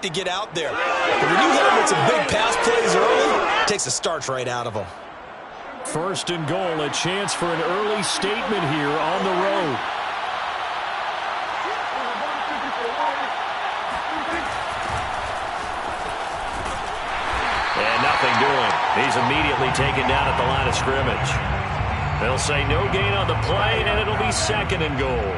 to get out there. But when you hit him with some big pass plays early, it takes the starch right out of him. First and goal, a chance for an early statement here on the road. And nothing doing. He's immediately taken down at the line of scrimmage. They'll say no gain on the play, and it'll be second and goal.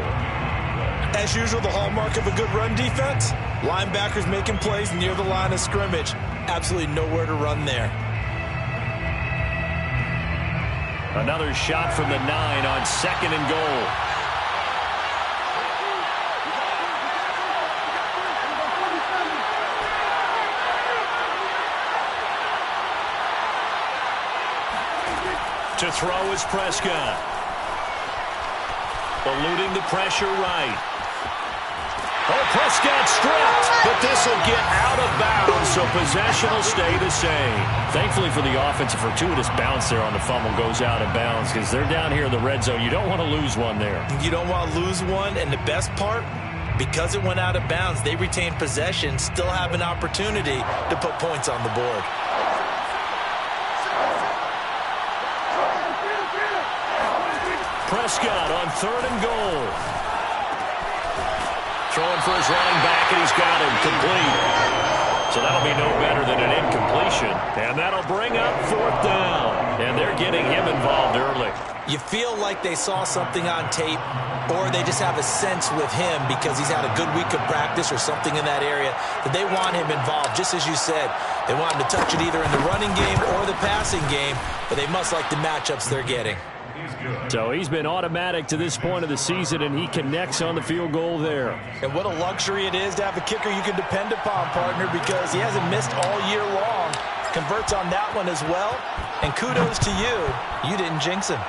As usual, the hallmark of a good run defense, linebackers making plays near the line of scrimmage. Absolutely nowhere to run there. Another shot from the 9 on second and goal. To throw is Prescott. Eluding the pressure right. Oh, Prescott stripped, but this will get out of bounds, so possession will stay the same. Thankfully for the offense, a fortuitous bounce there on the fumble goes out of bounds because they're down here in the red zone. You don't want to lose one there. You don't want to lose one, and the best part, because it went out of bounds, they retain possession, still have an opportunity to put points on the board. Prescott on third and goal. Throwing for his running back, and he's got him complete. So that'll be no better than an incompletion. And that'll bring up fourth down. And they're getting him involved early. You feel like they saw something on tape, or they just have a sense with him because he's had a good week of practice or something in that area that they want him involved. Just as you said, they want him to touch it either in the running game or the passing game, but they must like the matchups they're getting. So he's been automatic to this point of the season, and he connects on the field goal there. And what a luxury it is to have a kicker you can depend upon, partner, because he hasn't missed all year long. Converts on that one as well. And kudos to you. You didn't jinx him.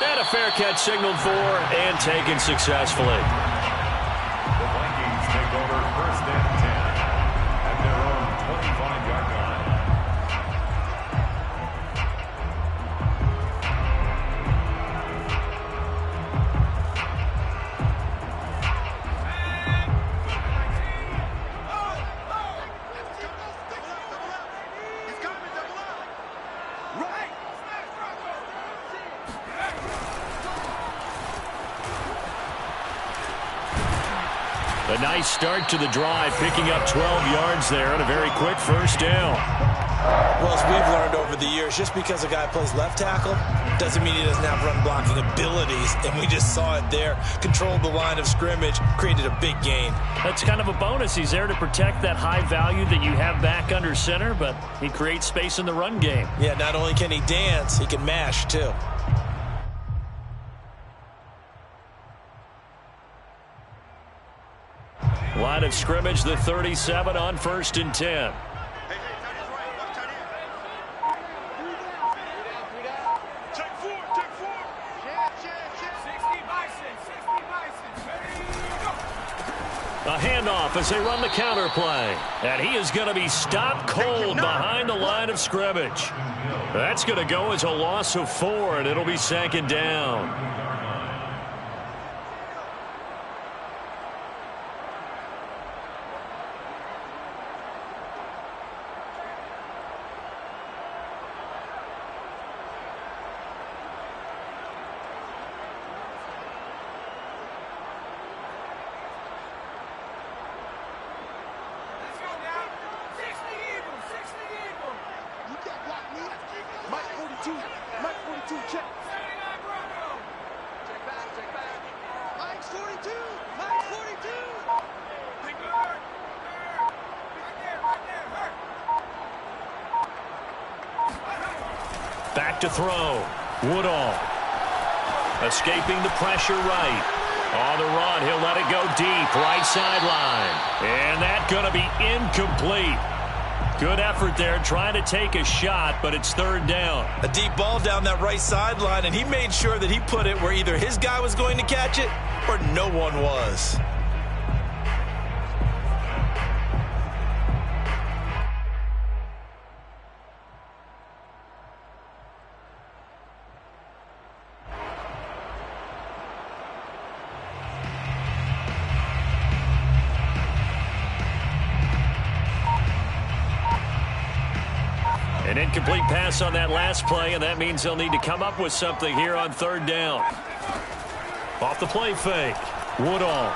And a fair catch signaled for and taken successfully. The Vikings take over first and 10 at their own 25-yard line. A nice start to the drive, picking up 12 yards there and a very quick first down. Well, as we've learned over the years, just because a guy plays left tackle doesn't mean he doesn't have run blocking abilities, and we just saw it there. Controlled the line of scrimmage, created a big gain. That's kind of a bonus. He's there to protect that high value that you have back under center, but he creates space in the run game. Yeah, not only can he dance, he can mash, too. Line of scrimmage, the 37 on first and 10. A handoff as they run the counter play. And he is going to be stopped cold behind the line of scrimmage. That's going to go as a loss of 4, and it'll be second down. Back to throw. Woodall. Escaping the pressure right. On the run, he'll let it go deep. Right sideline. And that's going to be incomplete. Good effort there, trying to take a shot, but it's third down. A deep ball down that right sideline, and he made sure that he put it where either his guy was going to catch it or no one was. Incomplete pass on that last play, and that means they'll need to come up with something here on third down. Off the play fake. Woodall.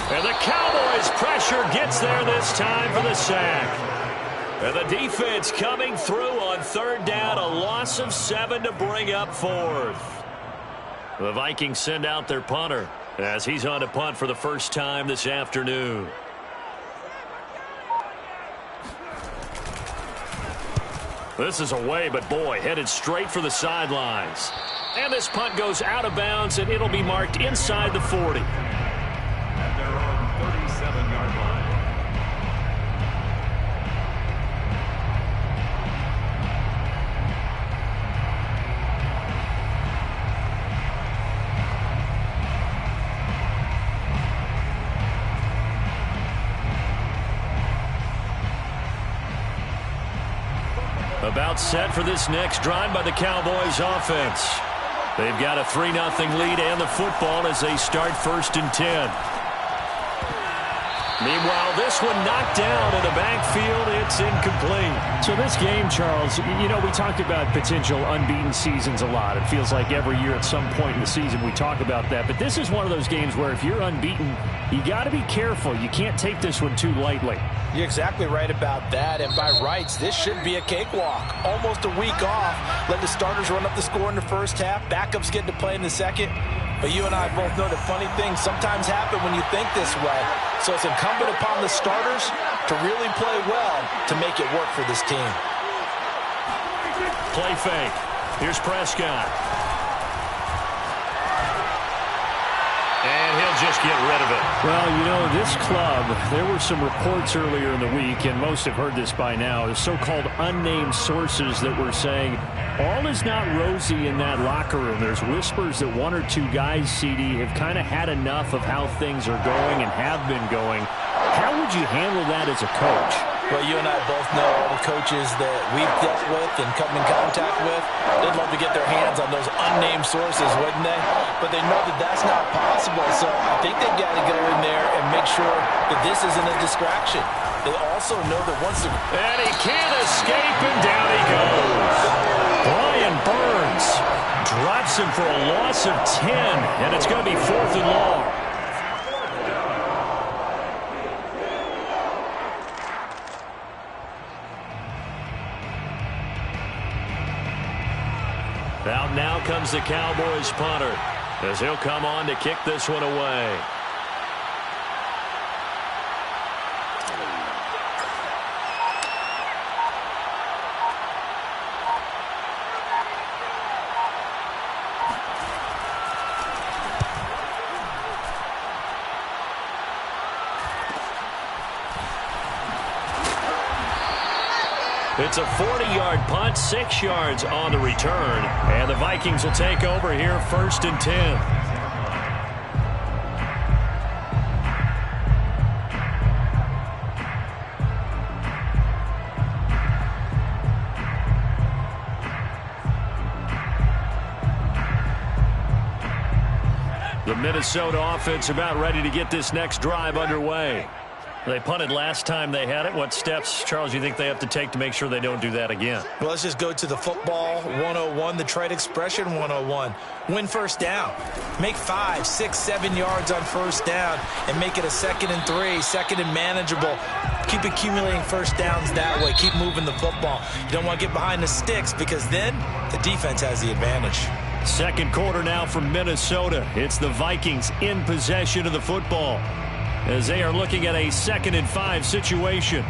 And the Cowboys' pressure gets there this time for the sack. And the defense coming through on third down. A loss of 7 to bring up fourth. The Vikings send out their punter as he's on to punt for the first time this afternoon. This is away, but boy, headed straight for the sidelines. And this punt goes out of bounds, and it'll be marked inside the 40. At their own 37-yard line. About set for this next drive by the Cowboys offense. They've got a 3-0 lead and the football as they start 1st and 10. Meanwhile, this one knocked down in the backfield. It's incomplete. So this game, Charles, you know, we talked about potential unbeaten seasons a lot. It feels like every year at some point in the season we talk about that. But this is one of those games where if you're unbeaten, you got to be careful. You can't take this one too lightly. You're exactly right about that, and by rights, this should be a cakewalk. Almost a week off. Let the starters run up the score in the first half. Backups get to play in the second. But you and I both know that funny things sometimes happen when you think this way. So it's incumbent upon the starters to really play well to make it work for this team. Play fake. Here's Prescott. And he'll just get rid of it. Well, you know, this club, there were some reports earlier in the week, and most have heard this by now, the so-called unnamed sources that were saying all is not rosy in that locker room. There's whispers that 1 or 2 guys, CD, have kind of had enough of how things are going and have been going. How would you handle that as a coach? Well, you and I both know all the coaches that we've dealt with and come in contact with. They'd love to get their hands on those unnamed sources, wouldn't they? But they know that that's not possible, so I think they've got to go in there and make sure that this isn't a distraction. They also know that once the... And he can't escape, and down he goes. Brian Burns drops him for a loss of 10, and it's going to be 4th and long. Out now comes the Cowboys punter as he'll come on to kick this one away. It's a 40-yard punt, 6 yards on the return. And the Vikings will take over here 1st and 10. The Minnesota offense about ready to get this next drive underway. They punted last time they had it. What steps, Charles, you think they have to take to make sure they don't do that again? Well, let's just go to the football 101, the trade expression 101. Win first down. Make 5, 6, 7 yards on first down and make it a 2nd and 3, 2nd and manageable. Keep accumulating first downs that way. Keep moving the football. You don't want to get behind the sticks because then the defense has the advantage. Second quarter now from Minnesota. It's the Vikings in possession of the football as they are looking at a 2nd and 5 situation.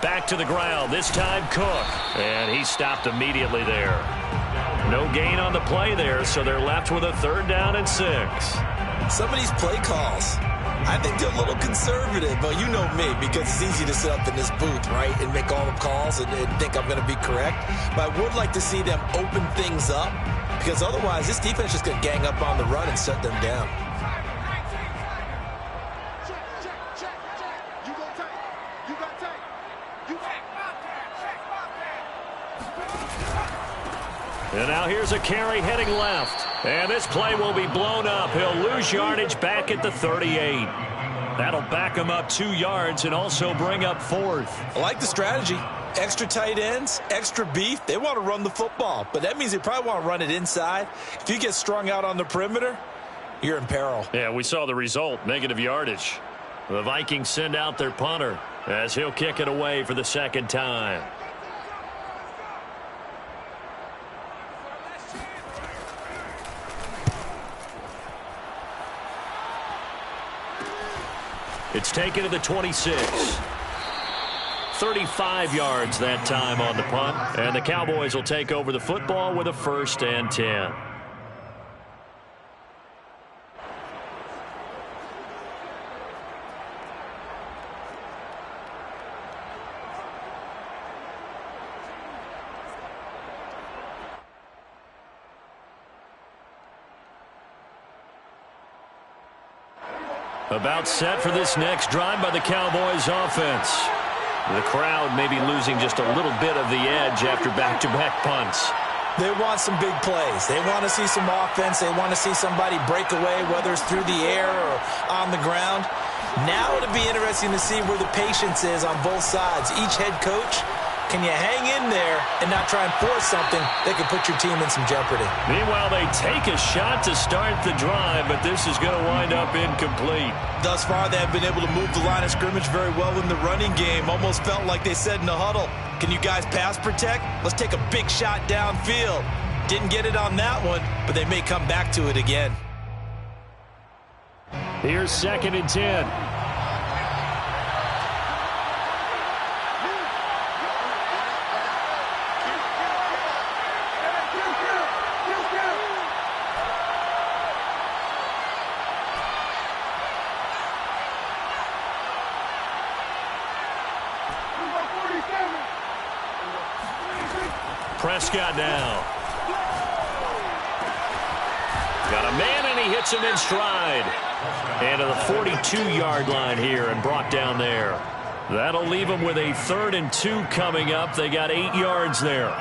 Back to the ground, this time Cook. And he stopped immediately there. No gain on the play there, so they're left with a 3rd down and 6. Some of these play calls, I think they're a little conservative, but you know me, because it's easy to sit up in this booth, right, and make all the calls and think I'm going to be correct. But I would like to see them open things up, because otherwise this defense is just going to gang up on the run and shut them down. And now here's a carry heading left. And this play will be blown up. He'll lose yardage back at the 38. That'll back him up 2 yards and also bring up 4th. I like the strategy. Extra tight ends, extra beef. They want to run the football, but that means they probably want to run it inside. If you get strung out on the perimeter, you're in peril. Yeah, we saw the result, negative yardage. The Vikings send out their punter as he'll kick it away for the second time. It's taken to the 26. 35 yards that time on the punt. And the Cowboys will take over the football with a 1st and 10. About set for this next drive by the Cowboys offense. The crowd may be losing just a little bit of the edge after back-to-back punts. They want some big plays. They want to see some offense. They want to see somebody break away, whether it's through the air or on the ground. Now it'll be interesting to see where the patience is on both sides. Each head coach, can you hang in there and not try and force something that could put your team in some jeopardy? Meanwhile, they take a shot to start the drive, but this is going to wind up incomplete. Thus far, they have been able to move the line of scrimmage very well in the running game. Almost felt like they said in the huddle, can you guys pass protect? Let's take a big shot downfield. Didn't get it on that one, but they may come back to it again. Here's 2nd and 10. Prescott now. Got a man, and he hits him in stride. And to the 42-yard line here and brought down there. That'll leave him with a 3rd and 2 coming up. They got 8 yards there.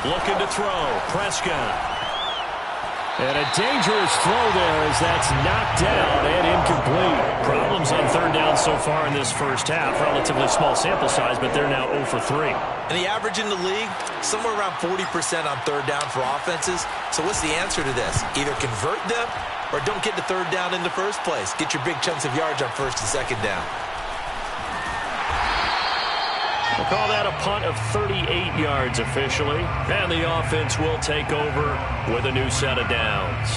Looking to throw. Prescott. And a dangerous throw there as that's knocked down and incomplete. Problems on 3rd down so far in this first half. Relatively small sample size, but they're now 0 for 3. And the average in the league, somewhere around 40% on 3rd down for offenses. So what's the answer to this? Either convert them or don't get to 3rd down in the first place. Get your big chunks of yards on 1st and 2nd down. We'll call that a punt of 38 yards officially. And the offense will take over with a new set of downs.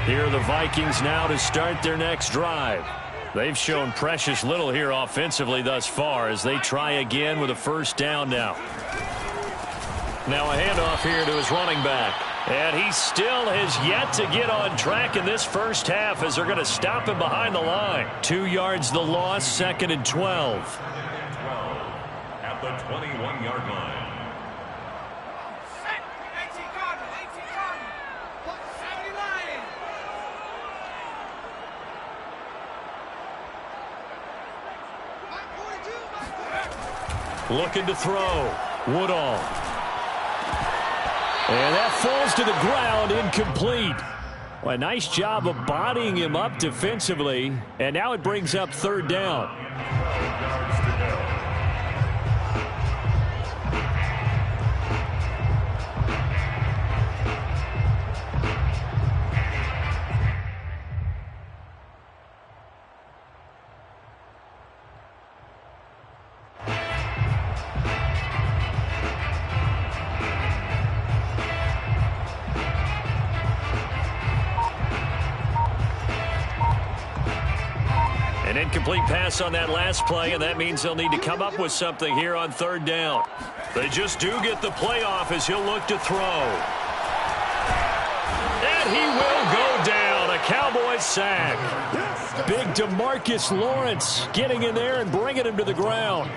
Here are the Vikings now to start their next drive. They've shown precious little here offensively thus far as they try again with a 1st down now. Now a handoff here to his running back. And he still has yet to get on track in this first half as they're going to stop him behind the line. 2 yards the loss, 2nd and 12. At the 21-yard line. Looking to throw. Woodall. And that falls to the ground, incomplete. Well, a nice job of bodying him up defensively. And now it brings up 3rd down. An incomplete pass on that last play, and that means they'll need to come up with something here on third down. They just do get the play off as he'll look to throw. And he will go down. A Cowboys sack. Big DeMarcus Lawrence getting in there and bringing him to the ground.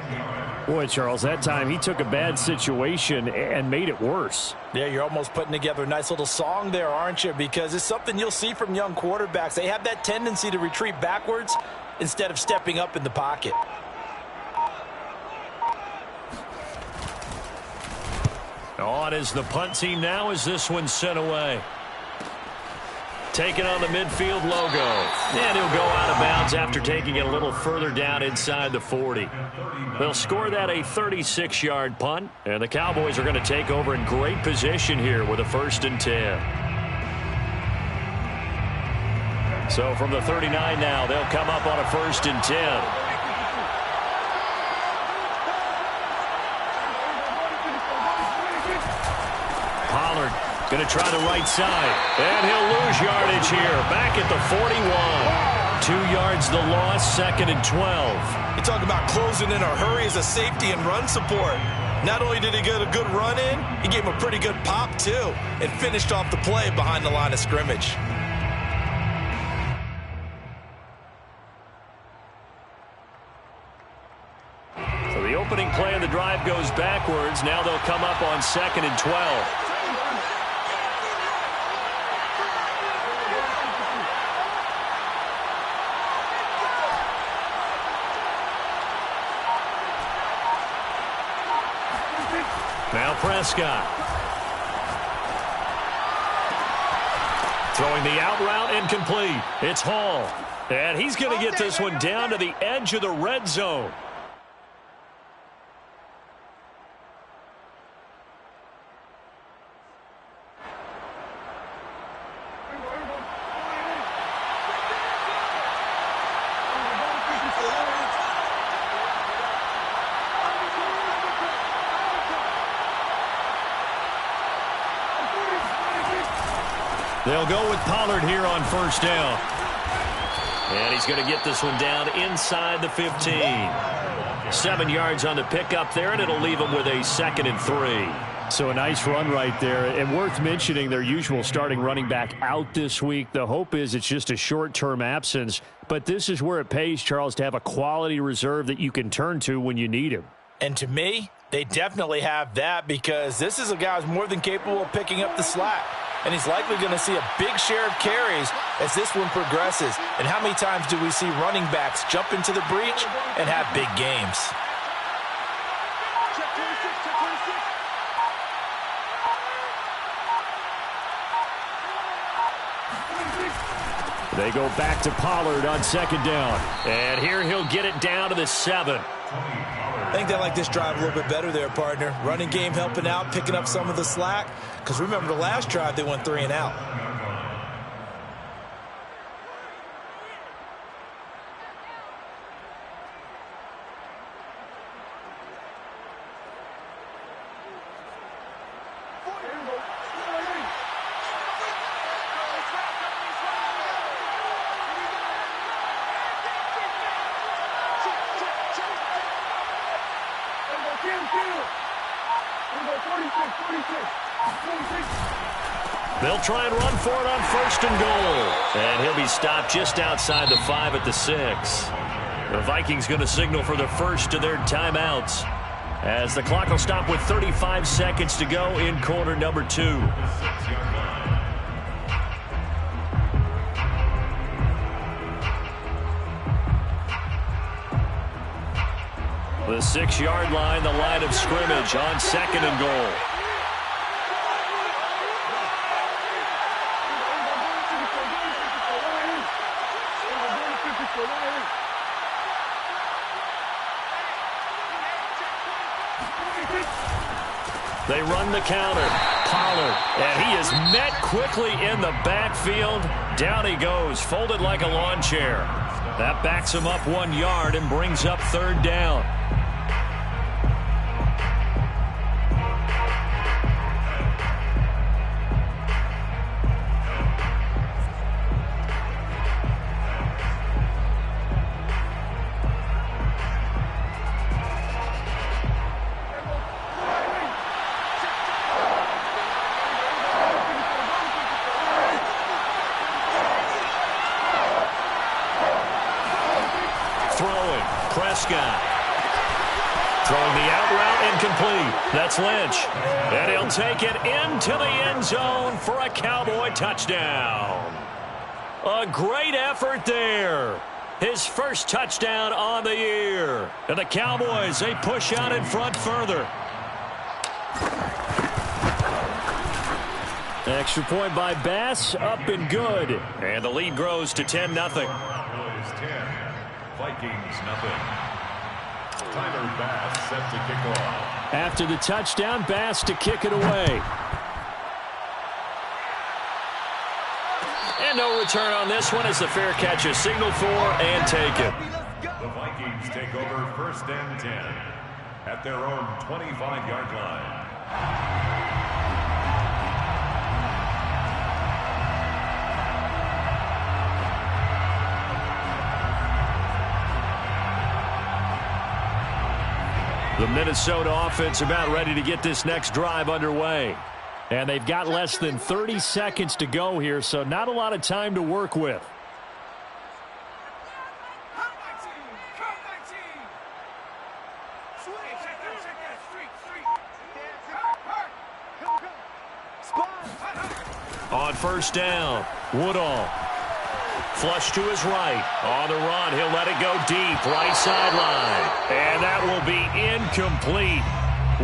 Boy, Charles, that time he took a bad situation and made it worse. Yeah, you're almost putting together a nice little song there, aren't you? Because it's something you'll see from young quarterbacks. They have that tendency to retreat backwards instead of stepping up in the pocket. On is the punt team now as this one's sent away. Taking on the midfield logo. And he'll go out of bounds after taking it a little further down inside the 40. They'll score that a 36-yard punt, and the Cowboys are going to take over in great position here with a 1st and 10. So from the 39 now, they'll come up on a 1st and 10. Pollard going to try the right side, and he'll lose yardage here. Back at the 41. 2 yards the loss, 2nd and 12. You talk about closing in a hurry as a safety and run support. Not only did he get a good run in, he gave him a pretty good pop, too, and finished off the play behind the line of scrimmage. So the opening play of the drive goes backwards. Now they'll come up on 2nd and 12. Now Prescott. Throwing the out route incomplete. It's Hall. And he's going to get this one down to the edge of the red zone. They'll go with Pollard here on 1st down. And he's going to get this one down inside the 15. 7 yards on the pickup there, and it'll leave him with a 2nd and 3. So a nice run right there. And worth mentioning, their usual starting running back out this week. The hope is it's just a short-term absence. But this is where it pays, Charles, to have a quality reserve that you can turn to when you need him. And to me, they definitely have that, because this is a guy who's more than capable of picking up the slack. And he's likely going to see a big share of carries as this one progresses. And how many times do we see running backs jump into the breach and have big games? They go back to Pollard on 2nd down. And here he'll get it down to the 7. I think they like this drive a little bit better there, partner. Running game helping out, picking up some of the slack. Because remember, the last drive, they went 3 and out. They'll try and run for it on 1st and goal. And he'll be stopped just outside the 5 at the 6. The Vikings going to signal for the first of their timeouts, as the clock will stop with 35 seconds to go in quarter number 2. The 6-yard line, the line of scrimmage on 2nd and goal. They run the counter. Pollard, and he is met quickly in the backfield. Down he goes, folded like a lawn chair. That backs him up 1 yard and brings up 3rd down. Prescott. Throwing the out route incomplete. That's Lynch. And he'll take it into the end zone for a Cowboy touchdown. A great effort there. His first touchdown on the year. And the Cowboys, they push out in front further. Extra point by Bass, up and good. And the lead grows to 10-0. Cowboys 10, Vikings nothing. Tyler Bass set to kick off. After the touchdown, Bass to kick it away. And no return on this one as the fair catch is signaled for and taken. The Vikings take over 1st and 10 at their own 25-yard line. The Minnesota offense about ready to get this next drive underway. And they've got less than 30 seconds to go here, so not a lot of time to work with. On 1st down, Woodall. Flush to his right. On the run, he'll let it go deep. Right sideline. And that will be incomplete.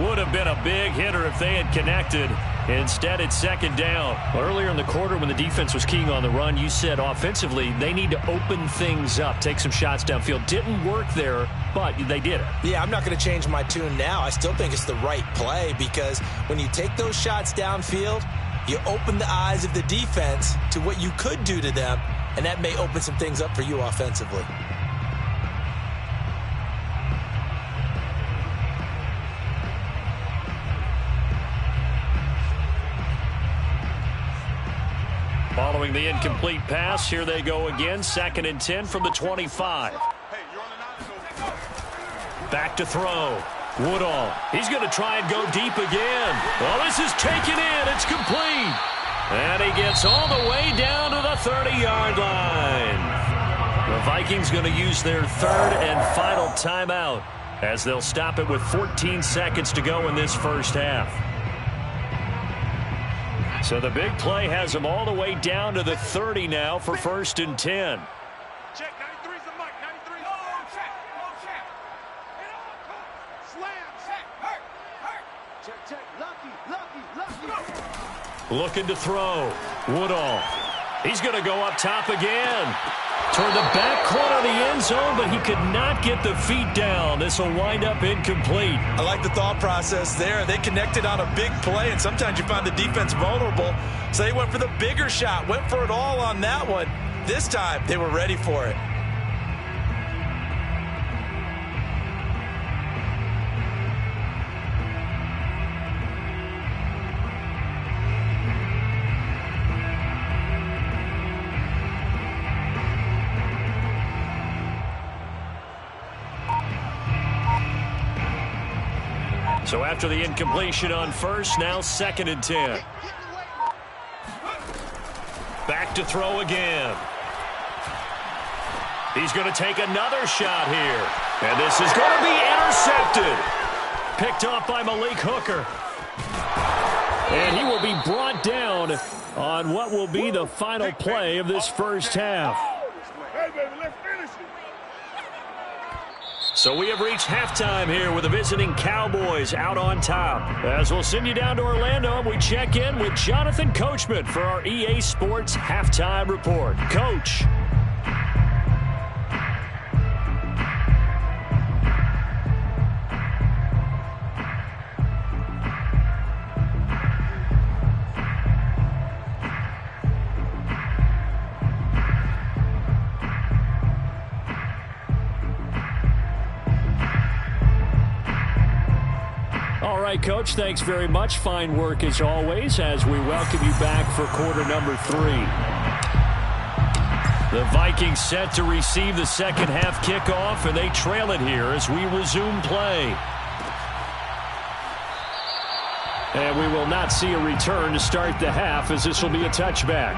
Would have been a big hitter if they had connected. Instead, it's 2nd down. Earlier in the quarter when the defense was keying on the run, you said offensively they need to open things up, take some shots downfield. Didn't work there, but they did it. Yeah, I'm not going to change my tune now. I still think it's the right play because when you take those shots downfield, you open the eyes of the defense to what you could do to them, and that may open some things up for you offensively. Following the incomplete pass, here they go again. 2nd and 10 from the 25. Back to throw. Woodall. He's going to try and go deep again. Well, this is taken in. It's complete. And he gets all the way down to the 30-yard line. The Vikings going to use their 3rd and final timeout as they'll stop it with 14 seconds to go in this first half. So the big play has them all the way down to the 30 now for 1st and 10. Check, 93's the mic, 93. Oh, check, oh, check. Slam, check, hurt. Check, lucky. Looking to throw. Woodall. He's going to go up top again. Toward the back corner of the end zone, but he could not get the feet down. This will wind up incomplete. I like the thought process there. They connected on a big play, and sometimes you find the defense vulnerable. So they went for the bigger shot, went for it all on that one. This time, they were ready for it. So after the incompletion on 1st, now 2nd and 10. Back to throw again. He's going to take another shot here. And this is going to be intercepted. Picked off by Malik Hooker. And he will be brought down on what will be the final play of this first half. Hey, baby, let's finish it. So we have reached halftime here with the visiting Cowboys out on top. As we'll send you down to Orlando, we check in with Jonathan Coachman for our EA Sports Halftime Report. Coach. All right, Coach, thanks very much. Fine work as always as we welcome you back for quarter number 3. The Vikings set to receive the second half kickoff, and they trail it here as we resume play. And we will not see a return to start the half as this will be a touchback.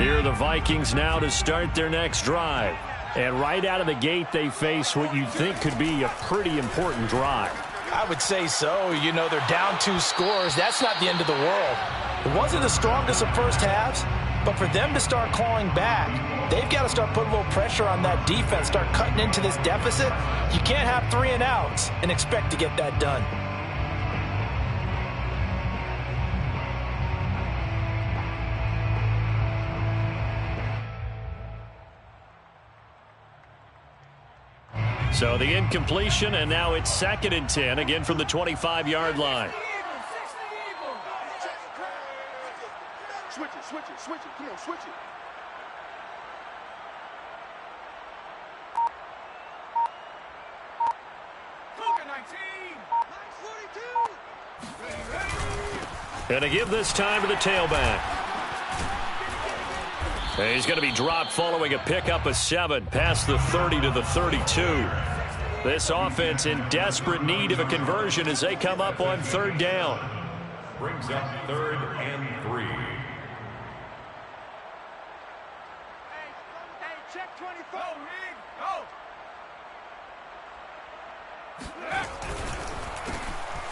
Here are the Vikings now to start their next drive. And right out of the gate, they face what you think could be a pretty important drive. I would say so. You know, they're down 2 scores. That's not the end of the world. It wasn't the strongest of first halves, but for them to start clawing back, they've got to start putting a little pressure on that defense, start cutting into this deficit. You can't have 3 and outs and expect to get that done. So the incompletion, and now it's 2nd and 10, again from the 25-yard line. Switch it. Come on, switch it. Cougar 19. And to give this time to the tailback. And he's going to be dropped following a pickup of 7 past the 30 to the 32. This offense in desperate need of a conversion as they come up on 3rd down. Brings up 3rd and 3. Hey, check 24. Go.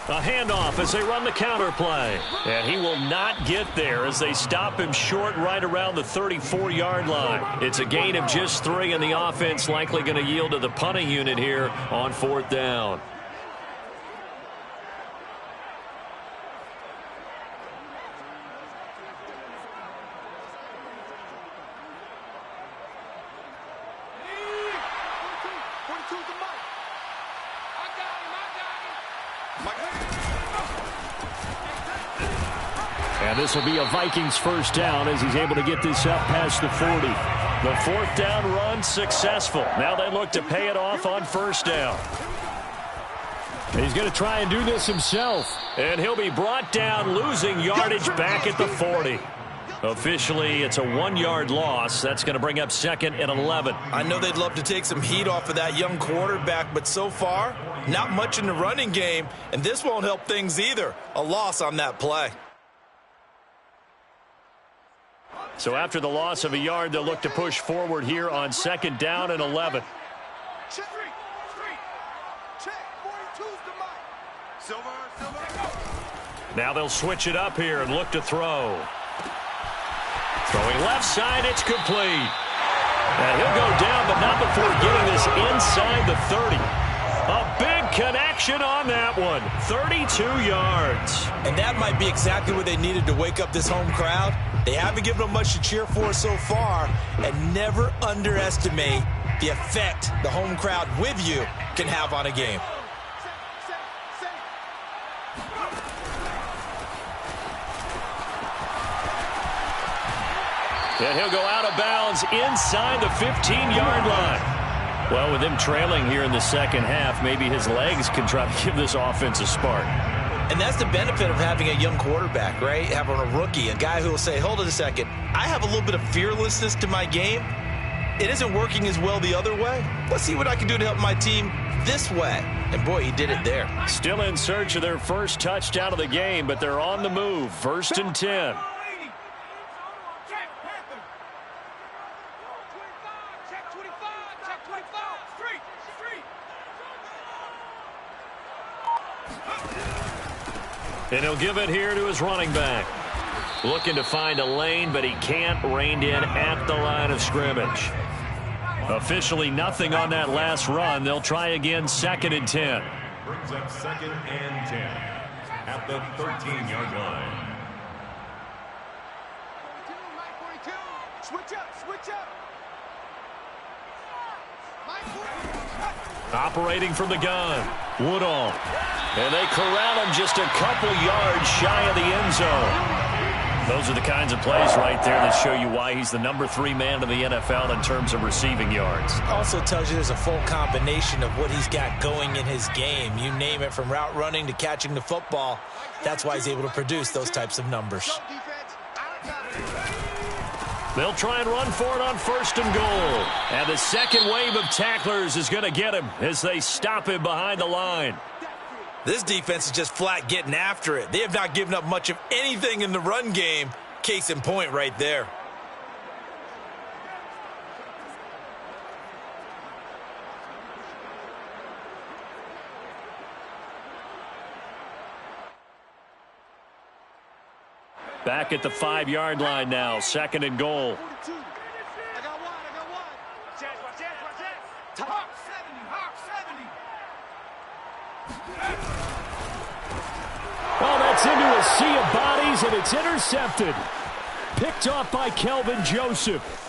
A handoff as they run the counter play. And he will not get there as they stop him short right around the 34-yard line. It's a gain of just 3, and the offense likely going to yield to the punting unit here on 4th down. And this will be a Vikings first down as he's able to get this up past the 40. The 4th down run successful. Now they look to pay it off on 1st down. He's going to try and do this himself. And he'll be brought down, losing yardage back at the 40. Officially, it's a 1-yard loss. That's going to bring up 2nd and 11. I know they'd love to take some heat off of that young quarterback, but so far, not much in the running game, and this won't help things either. A loss on that play. So after the loss of a yard, they'll look to push forward here on 2nd down and 11. Check. 42's the mic. Silver. Now they'll switch it up here and look to throw. Throwing left side, it's complete. And he'll go down, but not before getting this inside the 30. A big connection on that one. 32 yards. And that might be exactly what they needed to wake up this home crowd. They haven't given them much to cheer for so far, and never underestimate the effect the home crowd with you can have on a game. And he'll go out of bounds inside the 15-yard line. Well, with him trailing here in the 2nd half, maybe his legs can try to give this offense a spark. And that's the benefit of having a young quarterback, right? Having a rookie, a guy who will say, hold it a second, I have a little bit of fearlessness to my game. It isn't working as well the other way. Let's see what I can do to help my team this way. And, boy, he did it there. Still in search of their first touchdown of the game, but they're on the move. 1st and 10. And he'll give it here to his running back. Looking to find a lane, but he can't. Reined in at the line of scrimmage. Officially nothing on that last run. They'll try again, 2nd and 10. Brings up 2nd and 10 at the 13-yard line. Switch up. Operating from the gun. Woodall. And they corral him just a couple yards shy of the end zone. Those are the kinds of plays right there that show you why he's the number 3 man in the NFL in terms of receiving yards. Also tells you there's a full combination of what he's got going in his game. You name it, from route running to catching the football. That's why he's able to produce those types of numbers. They'll try and run for it on 1st and goal. And the second wave of tacklers is going to get him as they stop him behind the line. This defense is just flat getting after it. They have not given up much of anything in the run game. Case in point right there. Back at the 5-yard line now, 2nd and goal. I got one. Chance. Hawk 70. Oh, that's into a sea of bodies, and it's intercepted. Picked off by Kelvin Joseph.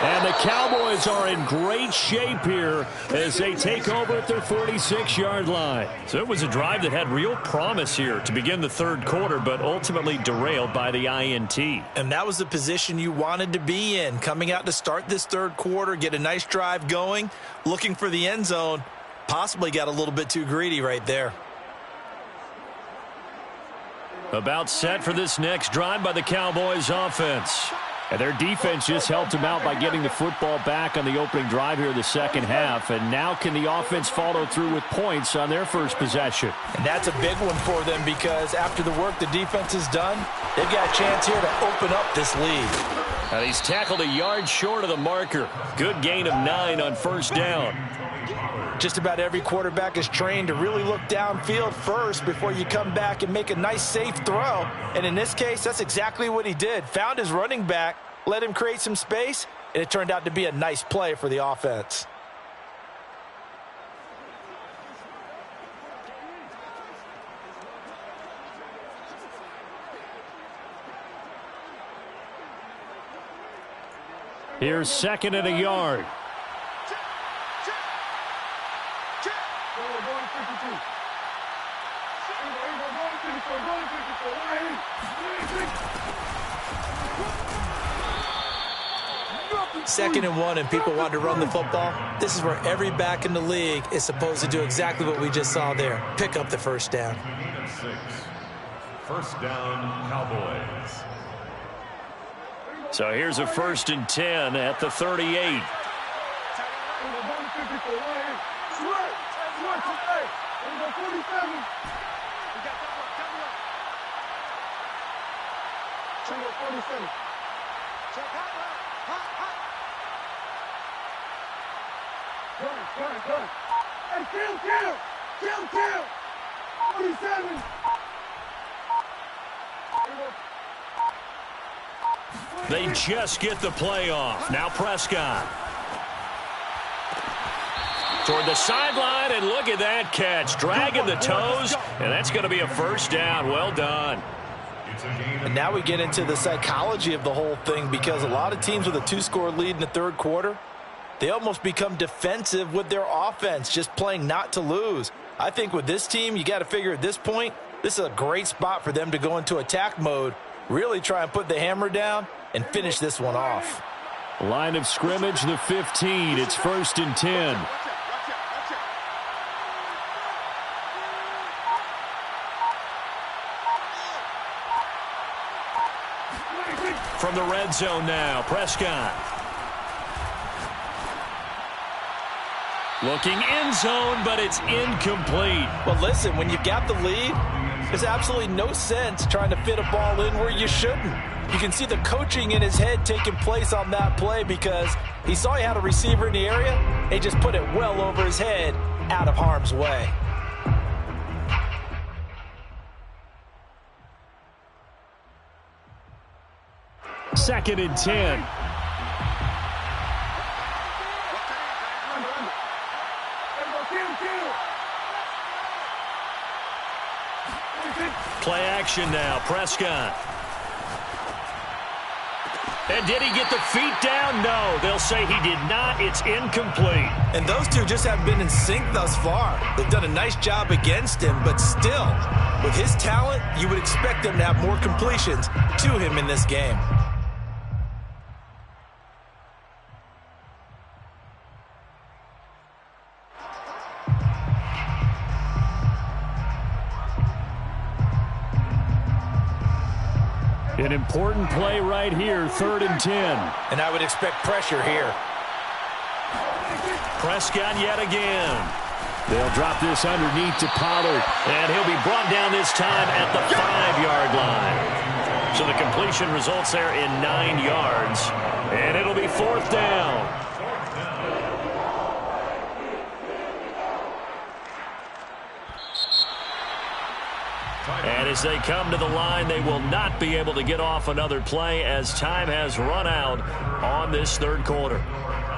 And the Cowboys are in great shape here as they take over at their 46-yard line. So it was a drive that had real promise here to begin the 3rd quarter, but ultimately derailed by the INT. And that was the position you wanted to be in, coming out to start this 3rd quarter, get a nice drive going, looking for the end zone. Possibly got a little bit too greedy right there. About set for this next drive by the Cowboys offense. And their defense just helped them out by getting the football back on the opening drive here in the 2nd half. And now can the offense follow through with points on their first possession? And that's a big one for them because after the work the defense has done, they've got a chance here to open up this lead. And he's tackled a yard short of the marker. Good gain of 9 on 1st down. Just about every quarterback is trained to really look downfield first before you come back and make a nice, safe throw. And in this case, that's exactly what he did. Found his running back, let him create some space, and it turned out to be a nice play for the offense. Here's 2nd and a yard. Second and 1, and people want to run the football. This is where every back in the league is supposed to do exactly what we just saw there. Pick up the 1st down. 6. 1st down, Cowboys. So here's a 1st and 10 at the 38. Hey, kill! 47! They just get the play off. Now Prescott. Toward the sideline, and look at that catch. Dragging the toes, and that's going to be a 1st down. Well done. And now we get into the psychology of the whole thing because a lot of teams with a 2-score lead in the 3rd quarter, they almost become defensive with their offense, just playing not to lose. I think with this team, you got to figure at this point, this is a great spot for them to go into attack mode, really try and put the hammer down and finish this one off. Line of scrimmage, the 15. It's 1st and 10. From the red zone now, Prescott. Looking end zone, but it's incomplete. Well, listen, when you've got the lead, there's absolutely no sense trying to fit a ball in where you shouldn't. You can see the coaching in his head taking place on that play because he saw he had a receiver in the area. He just put it well over his head, out of harm's way. Second and 10. Play action now, Prescott. And did he get the feet down? No, they'll say he did not. It's incomplete. And those two just haven't been in sync thus far. They've done a nice job against him, but still, with his talent, you would expect them to have more completions to him in this game. An important play right here, 3rd and 10. And I would expect pressure here. Prescott yet again. They'll drop this underneath to Pollard. And he'll be brought down this time at the 5-yard line. So the completion results there in 9 yards. And it'll be 4th down. And as they come to the line, they will not be able to get off another play as time has run out on this third quarter.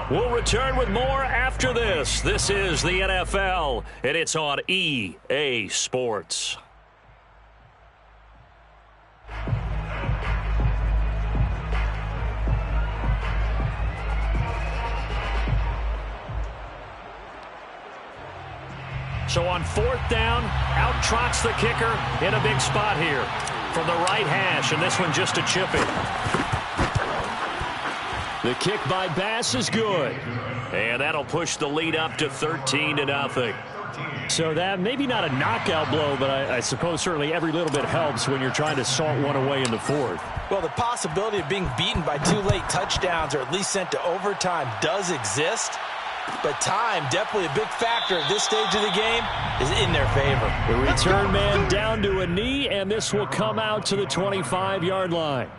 We'll return with more after this. This is the NFL, and it's on EA Sports. So on fourth down, out trots the kicker in a big spot here from the right hash, and this one just a chip in. The kick by Bass is good, and that'll push the lead up to 13-0. So that maybe not a knockout blow, but I suppose certainly every little bit helps when you're trying to salt one away in the fourth. Well, the possibility of being beaten by 2 late touchdowns or at least sent to overtime does exist. But time, definitely a big factor at this stage of the game, is in their favor. The return man down to a knee, and this will come out to the 25-yard line.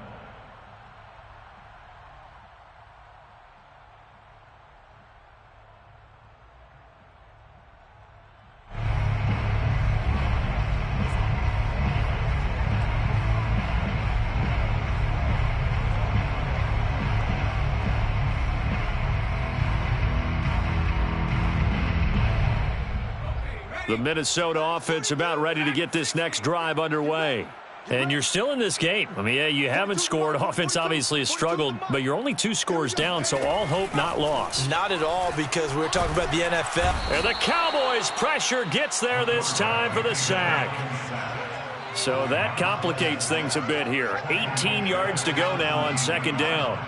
The Minnesota offense about ready to get this next drive underway. And you're still in this game. I mean, yeah, you haven't scored. Offense obviously has struggled, but you're only 2 scores down, so all hope not lost. Not at all, because we're talking about the NFL. And the Cowboys' pressure gets there this time for the sack. So that complicates things a bit here. 18 yards to go now on second down.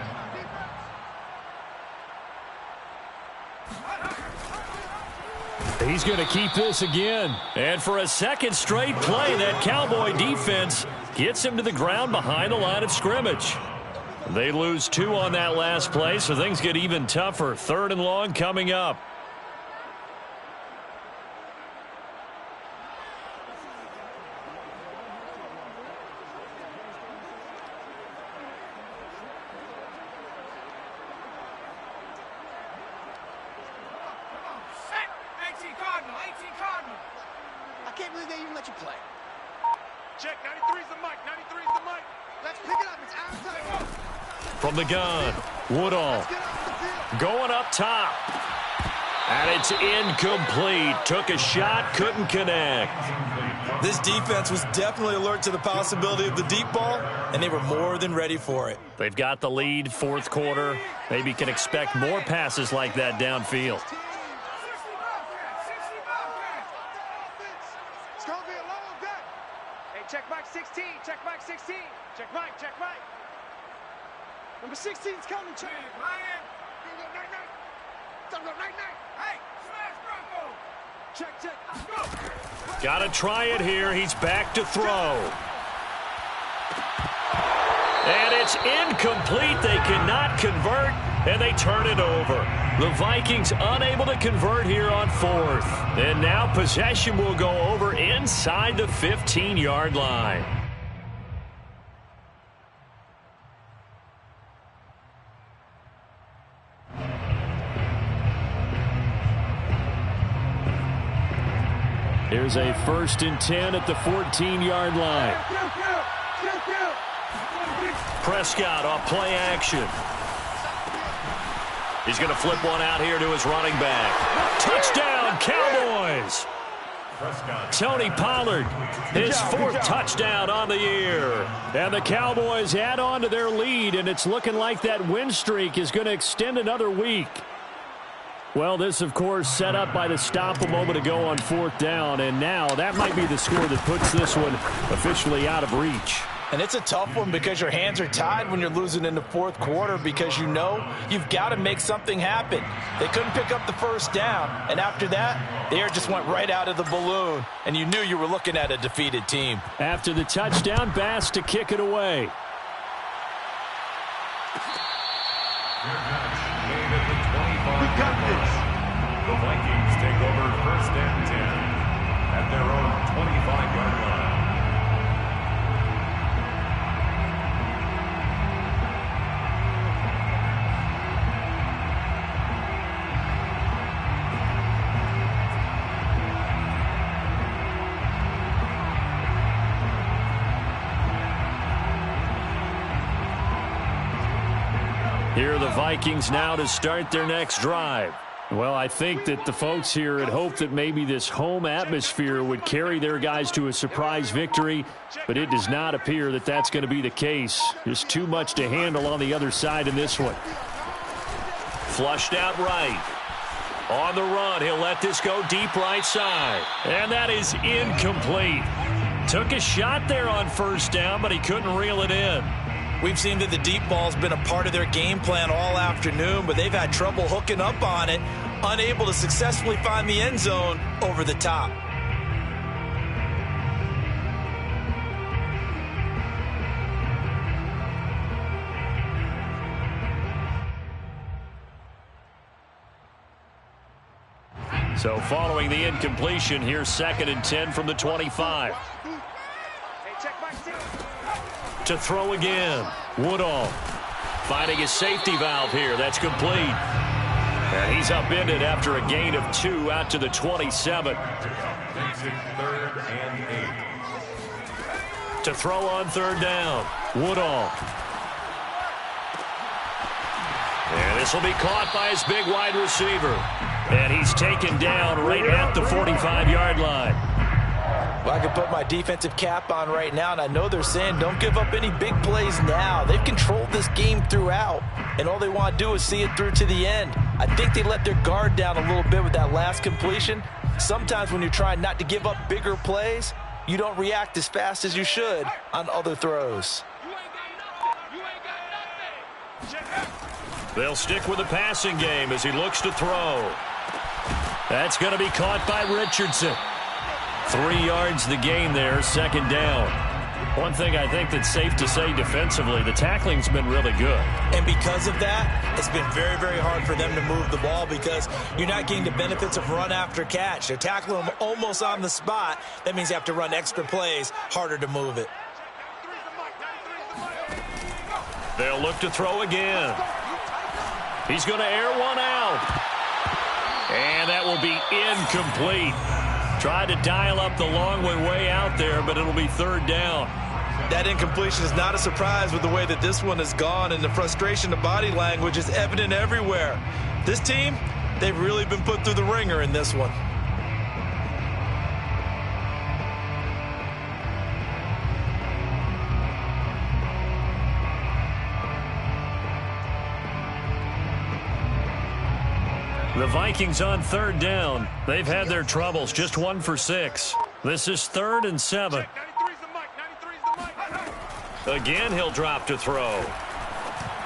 He's going to keep this again. And for a second straight play, that Cowboy defense gets him to the ground behind the line of scrimmage. They lose 2 on that last play, so things get even tougher. 3rd and long coming up. Check, 93's the mic, 93's the mic. Let's pick it up, it's our time. From the gun, Woodall going up top. And it's incomplete. Took a shot, couldn't connect. This defense was definitely alert to the possibility of the deep ball, and they were more than ready for it. They've got the lead, 4th quarter. Maybe can expect more passes like that downfield. Check Mike 16, check Mike 16. Check Mike, check Mike. Number 16's coming, check. Ryan. Hey, smash Bronco. Check. Got to try it here. He's back to throw. And it's incomplete. They cannot convert, and they turn it over. The Vikings unable to convert here on 4th. And now possession will go over inside the 15-yard line. Here's a 1st and 10 at the 14-yard line. Prescott off play action. He's going to flip one out here to his running back. Touchdown, Cowboys! Tony Pollard, his 4th touchdown on the year. And the Cowboys add on to their lead, and it's looking like that win streak is going to extend another week. Well, this, of course, set up by the stop a moment ago on 4th down, and now that might be the score that puts this one officially out of reach. And it's a tough one because your hands are tied when you're losing in the 4th quarter, because you know you've got to make something happen. They couldn't pick up the 1st down, and after that, the air just went right out of the balloon, and you knew you were looking at a defeated team. After the touchdown, Bass to kick it away. The Vikings take over 1st and 10 at their own 25-yard line. Here are the Vikings now to start their next drive. Well, I think that the folks here had hoped that maybe this home atmosphere would carry their guys to a surprise victory, but it does not appear that that's going to be the case. There's too much to handle on the other side in this one. Flushed out right. On the run, he'll let this go deep right side. And that is incomplete. Took a shot there on first down, but he couldn't reel it in. We've seen that the deep ball's been a part of their game plan all afternoon, but they've had trouble hooking up on it, unable to successfully find the end zone over the top. So following the incompletion, here's 2nd and 10 from the 25. To throw again. Woodall finding his safety valve here. That's complete. And he's upended after a gain of 2 out to the 27. 3rd and 8. To throw on 3rd down. Woodall. And this will be caught by his big wide receiver. And he's taken down right at the 45-yard line. Well, I can put my defensive cap on right now, and I know they're saying don't give up any big plays now. They've controlled this game throughout, and all they want to do is see it through to the end. I think they let their guard down a little bit with that last completion. Sometimes when you're trying not to give up bigger plays, you don't react as fast as you should on other throws. They'll stick with the passing game as he looks to throw. That's going to be caught by Richardson. 3 yards the gain there, 2nd down. One thing I think that's safe to say defensively, the tackling's been really good. And because of that, it's been very, very hard for them to move the ball because you're not getting the benefits of run after catch. They're tackling them almost on the spot. That means you have to run extra plays, harder to move it. They'll look to throw again. He's going to air one out. And that will be incomplete. Tried to dial up the long way out there, but it'll be 3rd down. That incompletion is not a surprise with the way that this one has gone, and the frustration of body language is evident everywhere. This team, they've really been put through the ringer in this one. The Vikings on 3rd down. They've had their troubles, just 1 for 6. This is 3rd and 7. Again, he'll drop to throw.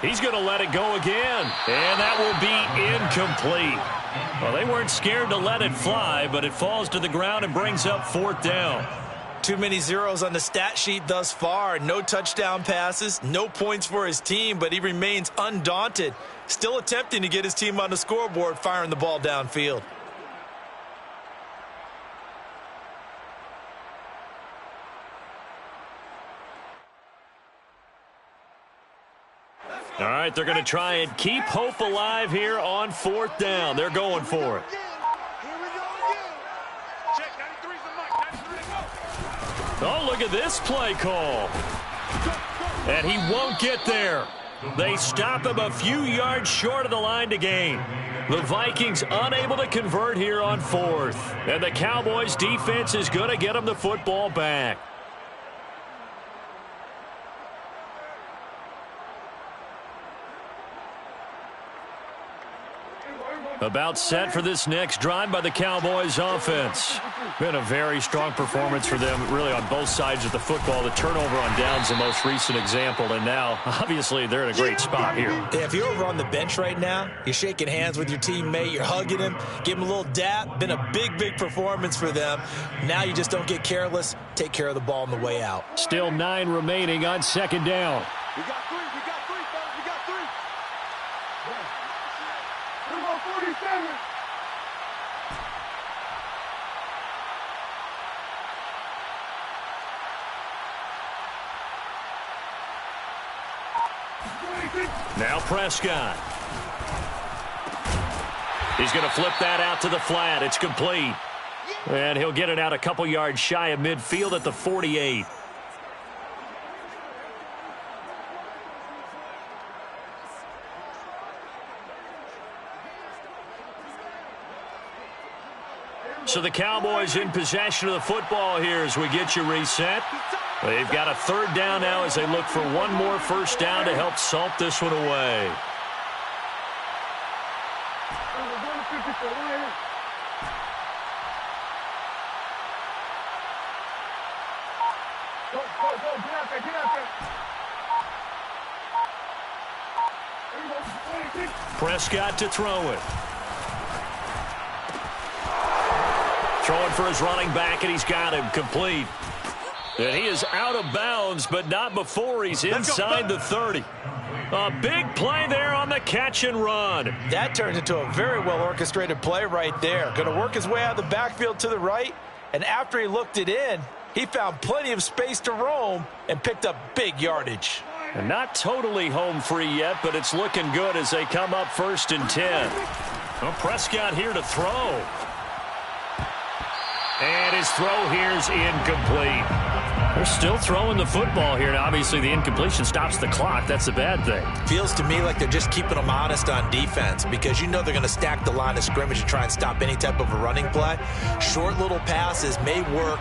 He's going to let it go again, and that will be incomplete. Well, they weren't scared to let it fly, but it falls to the ground and brings up 4th down. Too many zeros on the stat sheet thus far. No touchdown passes, no points for his team, but he remains undaunted. Still attempting to get his team on the scoreboard, firing the ball downfield. All right, they're going to try and keep hope alive here on 4th down. They're going for it. Oh, look at this play call. And he won't get there. They stop him a few yards short of the line to gain. The Vikings unable to convert here on 4th. And the Cowboys defense is going to get them the football back. About set for this next drive by the Cowboys offense. Been a very strong performance for them, really, on both sides of the football. The turnover on downs the most recent example, and now, obviously, they're in a great spot here. Yeah, if you're over on the bench right now, you're shaking hands with your teammate, you're hugging him, give him a little dap. Been a big, big performance for them. Now you just don't get careless. Take care of the ball on the way out. Still 9 remaining on 2nd down. We got 3, fellas, we got 3. We're on 47. Now Prescott. He's going to flip that out to the flat. It's complete. And he'll get it out a couple yards shy of midfield at the 48. So the Cowboys in possession of the football here as we get you reset. They've got a third down now as they look for one more first down to help salt this one away. Prescott to throw it. Throwing for his running back, and he's got him complete. And he is out of bounds, but not before he's inside the 30. A big play there on the catch and run. That turns into a very well-orchestrated play right there. Going to work his way out of the backfield to the right, and after he looked it in, he found plenty of space to roam and picked up big yardage. And not totally home free yet, but it's looking good as they come up 1st and 10. Well, Prescott here to throw. And his throw here is incomplete. They're still throwing the football here. Now, obviously, the incompletion stops the clock. That's a bad thing. Feels to me like they're just keeping them honest on defense because you know they're going to stack the line of scrimmage and try and stop any type of a running play. Short little passes may work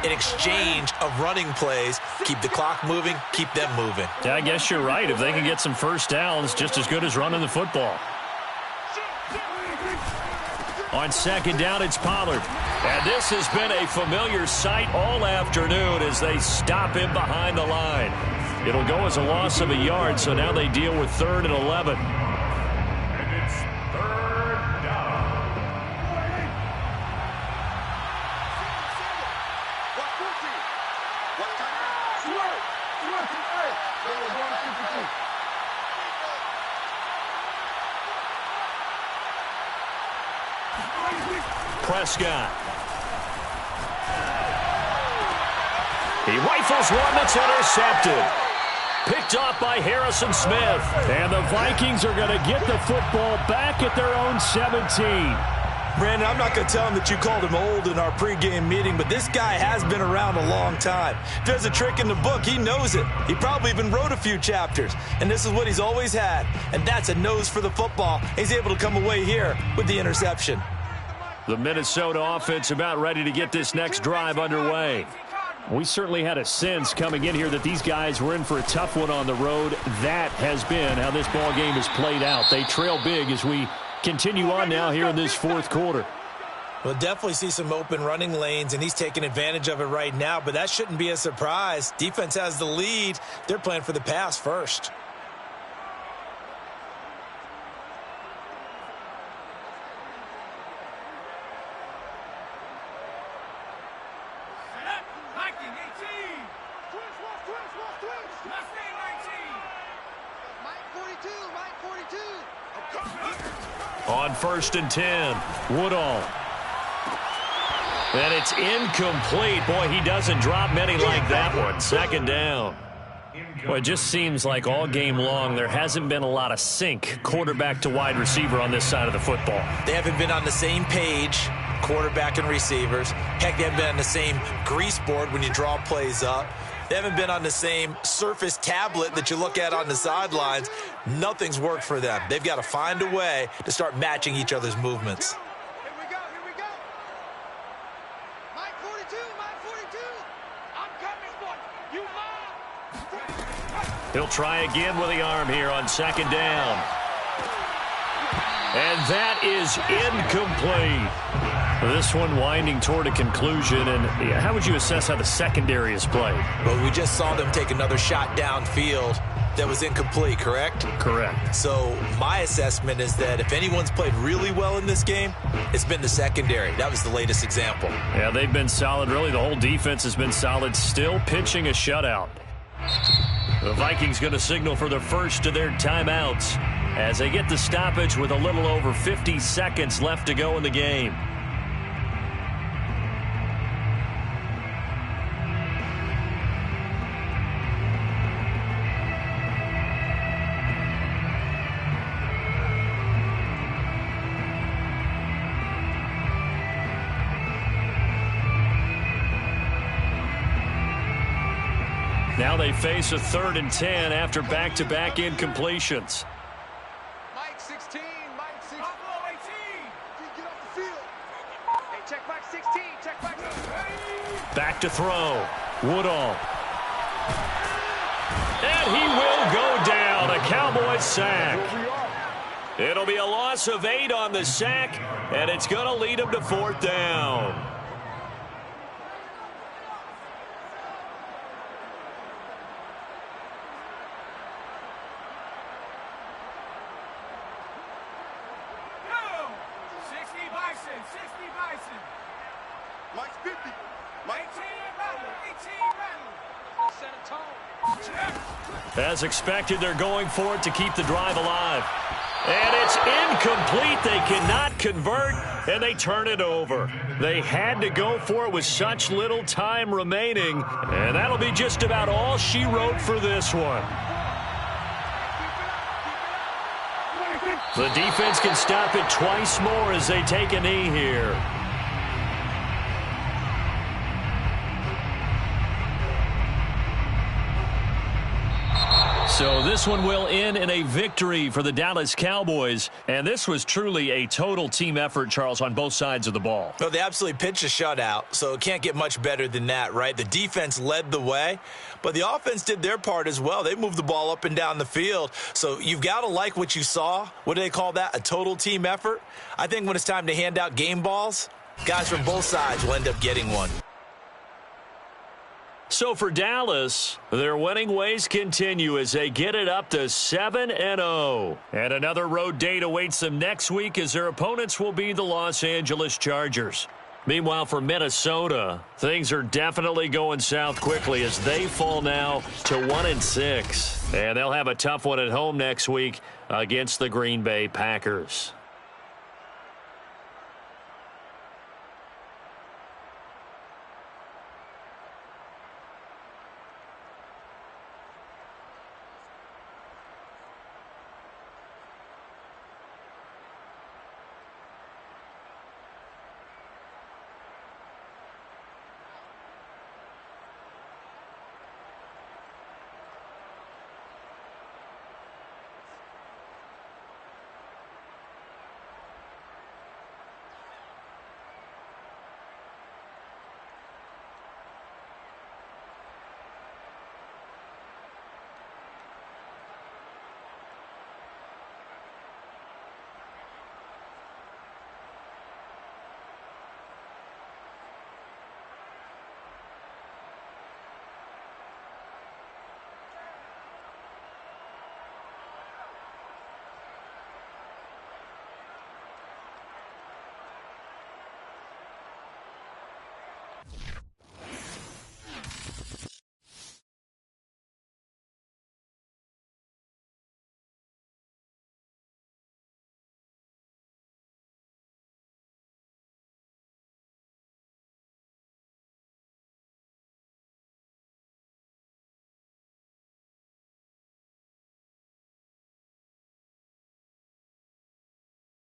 in exchange of running plays. Keep the clock moving, keep them moving. Yeah, I guess you're right. If they can get some first downs, just as good as running the football. On 2nd down, it's Pollard. And this has been a familiar sight all afternoon as they stop him behind the line. It'll go as a loss of a yard, so now they deal with 3rd and 11. And it's 3rd down. Prescott. He rifles one that's intercepted. Picked off by Harrison Smith. And the Vikings are going to get the football back at their own 17. Brandon, I'm not going to tell him that you called him old in our pregame meeting, but this guy has been around a long time. If there's a trick in the book, he knows it. He probably even wrote a few chapters, and this is what he's always had, and that's a nose for the football. He's able to come away here with the interception. The Minnesota offense about ready to get this next drive underway. We certainly had a sense coming in here that these guys were in for a tough one on the road. That has been how this ball game has played out. They trail big as we continue on now here in this 4th quarter. We'll definitely see some open running lanes, and he's taking advantage of it right now, but that shouldn't be a surprise. Defense has the lead. They're playing for the pass first. On 1st and 10, Woodall. And it's incomplete. Boy, he doesn't drop many like that one. 2nd down. Well, it just seems like all game long there hasn't been a lot of sync quarterback to wide receiver on this side of the football. They haven't been on the same page, quarterback and receivers. Heck, they haven't been on the same grease board when you draw plays up. They haven't been on the same surface tablet that you look at on the sidelines. Nothing's worked for them. They've got to find a way to start matching each other's movements. Here we go, here we go. Mike 42, Mike 42. I'm coming for you. You He'll try again with the arm here on 2nd down. And that is incomplete. This one winding toward a conclusion. And how would you assess how the secondary has played? Well, we just saw them take another shot downfield that was incomplete, correct? Correct. So my assessment is that if anyone's played really well in this game, it's been the secondary. That was the latest example. Yeah, they've been solid. Really, the whole defense has been solid. Still pitching a shutout. The Vikings going to signal for the first of their timeouts as they get the stoppage with a little over 50 seconds left to go in the game. Now they face a 3rd and 10 after back-to-back incompletions. Mike 16, Mike 16. 18. Get off the field. Hey, check Mike 16. to throw. Woodall. And he will go down. A Cowboys sack. It'll be a loss of 8 on the sack, and it's going to lead him to 4th down. Mike's 50. Mike 18. As expected, they're going for it to keep the drive alive. And it's incomplete. They cannot convert, and they turn it over. They had to go for it with such little time remaining, and that'll be just about all she wrote for this one. The defense can stop it twice more as they take a knee here. So this one will end in a victory for the Dallas Cowboys. And this was truly a total team effort, Charles, on both sides of the ball. Well, they absolutely pitched a shutout, so it can't get much better than that, right? The defense led the way, but the offense did their part as well. They moved the ball up and down the field. So you've got to like what you saw. What do they call that? A total team effort? I think when it's time to hand out game balls, guys from both sides will end up getting one. So for Dallas, their winning ways continue as they get it up to 7-0. And another road date awaits them next week as their opponents will be the Los Angeles Chargers. Meanwhile, for Minnesota, things are definitely going south quickly as they fall now to 1-6. And they'll have a tough one at home next week against the Green Bay Packers.